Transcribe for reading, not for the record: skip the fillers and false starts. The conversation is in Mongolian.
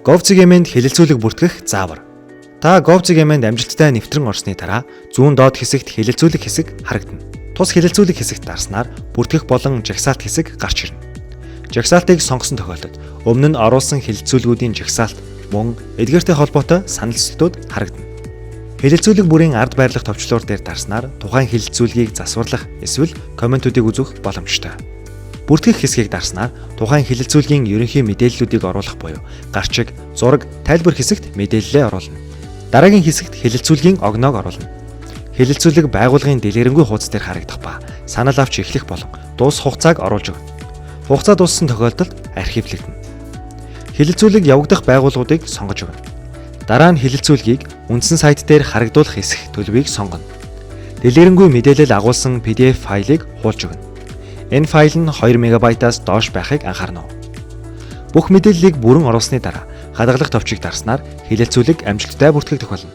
Gov.cg-д хэлэлцүүлэг бүртгэх заавар. Та Gov.cg-д амжилттай нэвтрэн орсны дараа зүүн доод хэсэгт хэлэлцүүлэг хэсэг харагдана. Тус хэлэлцүүлэг хэсэгт дарснаар бүртгэх болон жагсаалт хэсэг гарч ирнэ. Жагсаалтыг сонгосон тохиолдолд өмнө нь оруулсан хэлэлцүүлгүүдийн жагсаалт мөн эдгээртэй холбоотой санал сүлтүүд харагдана. Хэлэлцүүлэг бүрийн ард байрлах товчлуур дээр дарснаар тухайн хэлэлцүүлгийг засварлах эсвэл комментуудыг үзэх боломжтой. Бүртгэх хэсгийг дарснаар тухайн хэлэлцүүлгийн ерөнхий мэдээллүүдийг оруулах буюу гарчиг, зураг, тайлбар хэсэгт мэдээллээ оруулна. Дараагийн хэсэгт хэлэлцүүлгийн огноог оруулна. Хэлэлцүүлэг байгууллагын дэлгэрэнгүй хуудас дээр харагдах ба санал авч эхлэх болон дуус хугацааг оруулж өгнө. Хугацаа дууссан тохиолдолд архивлэгдэнэ. Хэлэлцүүлэг явагдах байгууллагуудыг сонгож өгнө. Дараа нь хэлэлцүүлгийг үндсэн сайт дээр харагдуулах хэсэг төлөвийг сонгоно. Дэлгэрэнгүй мэдээлэл агуулсан PDF файлыг хуулж өгнө. Энэ файл нь 2 МБ-аас доош байхыг анхаарна уу? Бүх мэдээллийг бүрэн оруулсны дараа хадгалах товчийг дарснаар хэлэлцүүлэг амжилттай бүртгэгдэх болно.